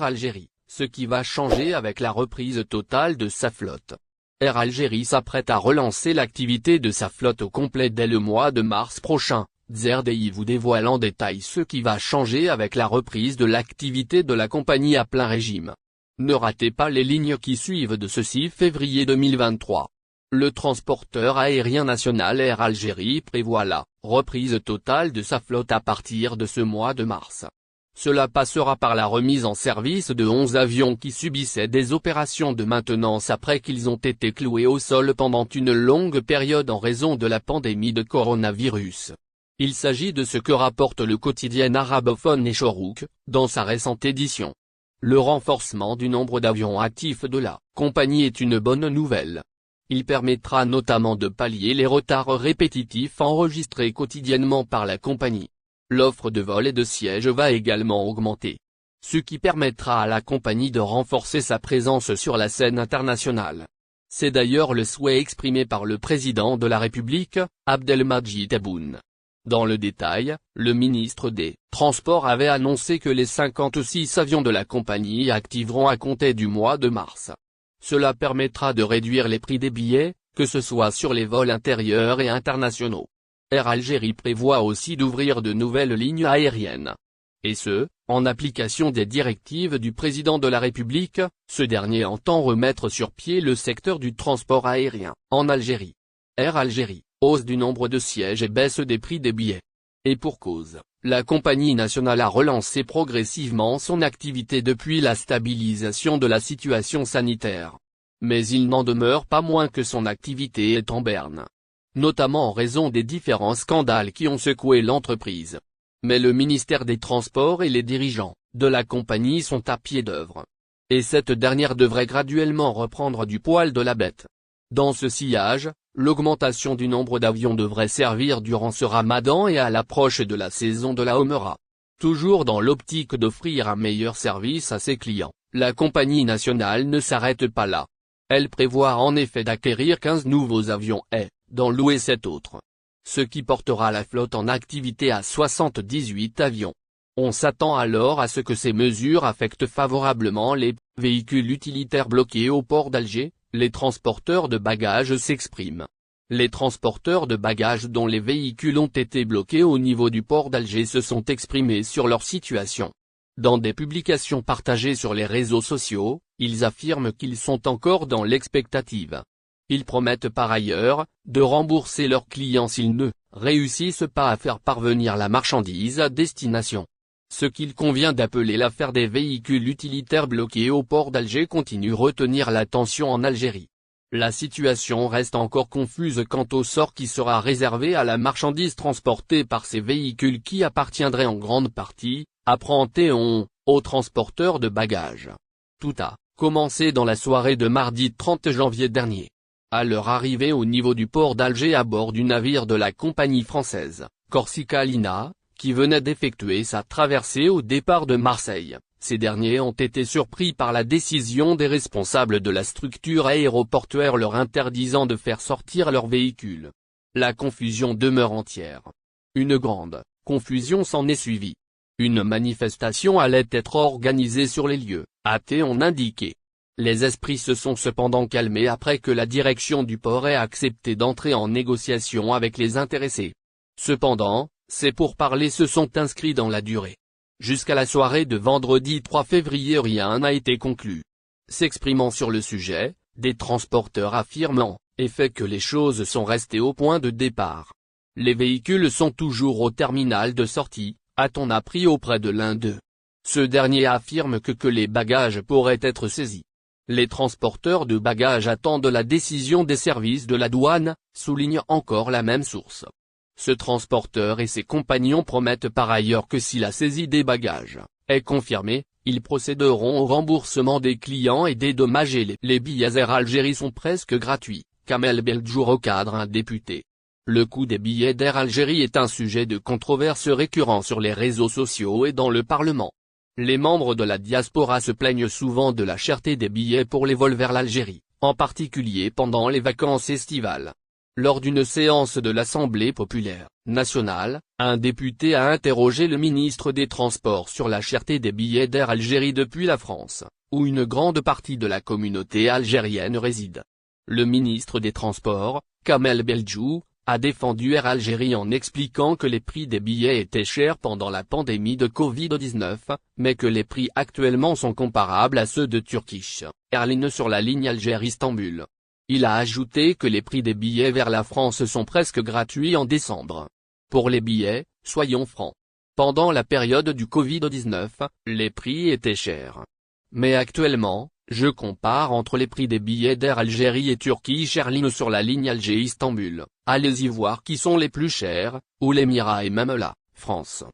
Air Algérie, ce qui va changer avec la reprise totale de sa flotte. Air Algérie s'apprête à relancer l'activité de sa flotte au complet dès le mois de mars prochain, Zerdaï vous dévoile en détail ce qui va changer avec la reprise de l'activité de la compagnie à plein régime. Ne ratez pas les lignes qui suivent de ce 6 février 2023. Le transporteur aérien national Air Algérie prévoit la reprise totale de sa flotte à partir de ce mois de mars. Cela passera par la remise en service de 11 avions qui subissaient des opérations de maintenance après qu'ils ont été cloués au sol pendant une longue période en raison de la pandémie de coronavirus. Il s'agit de ce que rapporte le quotidien arabophone Echorouk, dans sa récente édition. Le renforcement du nombre d'avions actifs de la compagnie est une bonne nouvelle. Il permettra notamment de pallier les retards répétitifs enregistrés quotidiennement par la compagnie. L'offre de vol et de sièges va également augmenter. Ce qui permettra à la compagnie de renforcer sa présence sur la scène internationale. C'est d'ailleurs le souhait exprimé par le président de la République, Abdelmadjid Tebboune. Dans le détail, le ministre des Transports avait annoncé que les 56 avions de la compagnie activeront à compter du mois de mars. Cela permettra de réduire les prix des billets, que ce soit sur les vols intérieurs et internationaux. Air Algérie prévoit aussi d'ouvrir de nouvelles lignes aériennes. Et ce, en application des directives du président de la République, ce dernier entend remettre sur pied le secteur du transport aérien, en Algérie. Air Algérie, hausse du nombre de sièges et baisse des prix des billets. Et pour cause, la compagnie nationale a relancé progressivement son activité depuis la stabilisation de la situation sanitaire. Mais il n'en demeure pas moins que son activité est en berne. Notamment en raison des différents scandales qui ont secoué l'entreprise. Mais le ministère des Transports et les dirigeants de la compagnie sont à pied d'œuvre. Et cette dernière devrait graduellement reprendre du poil de la bête. Dans ce sillage, l'augmentation du nombre d'avions devrait servir durant ce ramadan et à l'approche de la saison de la Omra. Toujours dans l'optique d'offrir un meilleur service à ses clients, la compagnie nationale ne s'arrête pas là. Elle prévoit en effet d'acquérir 15 nouveaux avions et d'en louer 7 autres. Ce qui portera la flotte en activité à 78 avions. On s'attend alors à ce que ces mesures affectent favorablement les véhicules utilitaires bloqués au port d'Alger. Les transporteurs de bagages s'expriment. Les transporteurs de bagages dont les véhicules ont été bloqués au niveau du port d'Alger se sont exprimés sur leur situation. Dans des publications partagées sur les réseaux sociaux, ils affirment qu'ils sont encore dans l'expectative. Ils promettent par ailleurs de rembourser leurs clients s'ils ne réussissent pas à faire parvenir la marchandise à destination. Ce qu'il convient d'appeler l'affaire des véhicules utilitaires bloqués au port d'Alger continue retenir l'attention en Algérie. La situation reste encore confuse quant au sort qui sera réservé à la marchandise transportée par ces véhicules qui appartiendraient en grande partie, apprend-on, aux transporteurs de bagages. Tout a commencé dans la soirée de mardi 30 janvier dernier. À leur arrivée au niveau du port d'Alger à bord du navire de la compagnie française, Corsica Lina, qui venait d'effectuer sa traversée au départ de Marseille, ces derniers ont été surpris par la décision des responsables de la structure aéroportuaire leur interdisant de faire sortir leurs véhicules. La confusion demeure entière. Une grande confusion s'en est suivie. Une manifestation allait être organisée sur les lieux, a-t-on indiqué. Les esprits se sont cependant calmés après que la direction du port ait accepté d'entrer en négociation avec les intéressés. Cependant, ces pourparlers se sont inscrits dans la durée. Jusqu'à la soirée de vendredi 3 février rien n'a été conclu. S'exprimant sur le sujet, des transporteurs affirment en effet que les choses sont restées au point de départ. Les véhicules sont toujours au terminal de sortie, a-t-on appris auprès de l'un d'eux. Ce dernier affirme que les bagages pourraient être saisis. Les transporteurs de bagages attendent la décision des services de la douane, souligne encore la même source. Ce transporteur et ses compagnons promettent par ailleurs que si la saisie des bagages est confirmée, ils procéderont au remboursement des clients et dédommager les billets Air Algérie sont presque gratuits, Kamel Beldjour recadre un député. Le coût des billets d'Air Algérie est un sujet de controverse récurrent sur les réseaux sociaux et dans le Parlement. Les membres de la diaspora se plaignent souvent de la cherté des billets pour les vols vers l'Algérie, en particulier pendant les vacances estivales. Lors d'une séance de l'Assemblée populaire nationale, un député a interrogé le ministre des Transports sur la cherté des billets d'Air Algérie depuis la France, où une grande partie de la communauté algérienne réside. Le ministre des Transports, Kamel Beldjou, a défendu Air Algérie en expliquant que les prix des billets étaient chers pendant la pandémie de Covid-19, mais que les prix actuellement sont comparables à ceux de Turkish Airlines sur la ligne Alger-Istanbul. Il a ajouté que les prix des billets vers la France sont presque gratuits en décembre. Pour les billets, soyons francs. Pendant la période du Covid-19, les prix étaient chers. Mais actuellement, je compare entre les prix des billets d'Air Algérie et Turkish Airlines sur la ligne Alger-Istanbul, allez-y voir qui sont les plus chers, ou l'Émirat et même la France.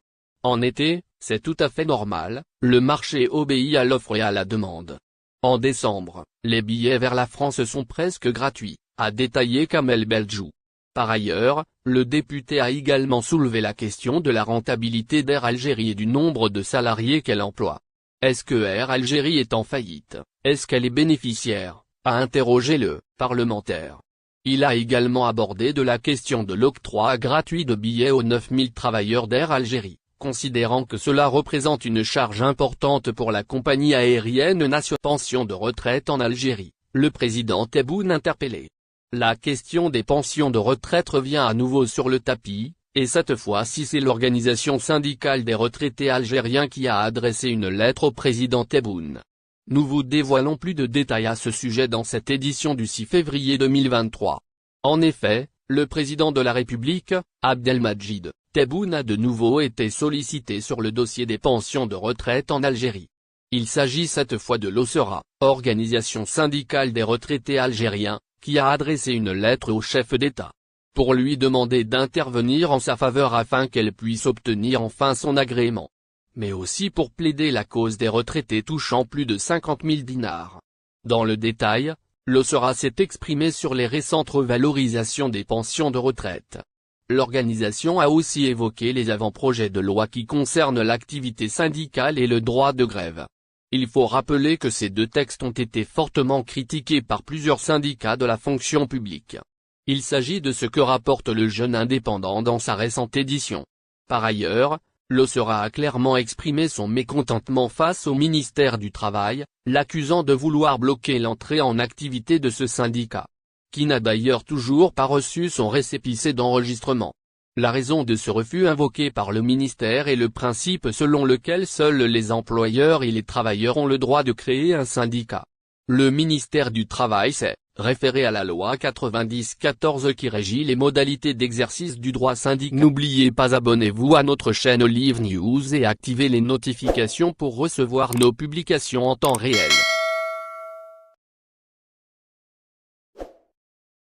En été, c'est tout à fait normal, le marché obéit à l'offre et à la demande. En décembre, les billets vers la France sont presque gratuits, a détaillé Kamel Beldjou. Par ailleurs, le député a également soulevé la question de la rentabilité d'Air Algérie et du nombre de salariés qu'elle emploie. Est-ce que Air Algérie est en faillite? Est-ce qu'elle est bénéficiaire? A interrogé le parlementaire. Il a également abordé de la question de l'octroi gratuit de billets aux 9000 travailleurs d'Air Algérie, considérant que cela représente une charge importante pour la compagnie aérienne nationale. Pension de retraite en Algérie, le président Tebboune interpellé. La question des pensions de retraite revient à nouveau sur le tapis, et cette fois-ci c'est l'organisation syndicale des retraités algériens qui a adressé une lettre au président Tebboune. Nous vous dévoilons plus de détails à ce sujet dans cette édition du 6 février 2023. En effet, le président de la République, Abdelmadjid Tebboune a de nouveau été sollicité sur le dossier des pensions de retraite en Algérie. Il s'agit cette fois de l'OSERA, organisation syndicale des retraités algériens, qui a adressé une lettre au chef d'État, pour lui demander d'intervenir en sa faveur afin qu'elle puisse obtenir enfin son agrément. Mais aussi pour plaider la cause des retraités touchant plus de 50 000 dinars. Dans le détail, l'OSERA s'est exprimé sur les récentes revalorisations des pensions de retraite. L'organisation a aussi évoqué les avant-projets de loi qui concernent l'activité syndicale et le droit de grève. Il faut rappeler que ces deux textes ont été fortement critiqués par plusieurs syndicats de la fonction publique. Il s'agit de ce que rapporte le Jeune Indépendant dans sa récente édition. Par ailleurs, l'OSERA a clairement exprimé son mécontentement face au ministère du Travail, l'accusant de vouloir bloquer l'entrée en activité de ce syndicat, qui n'a d'ailleurs toujours pas reçu son récépissé d'enregistrement. La raison de ce refus invoqué par le ministère est le principe selon lequel seuls les employeurs et les travailleurs ont le droit de créer un syndicat. Le ministère du Travail s'est référé à la loi 90-14 qui régit les modalités d'exercice du droit syndical. N'oubliez pas, abonnez-vous à notre chaîne Olive News et activez les notifications pour recevoir nos publications en temps réel.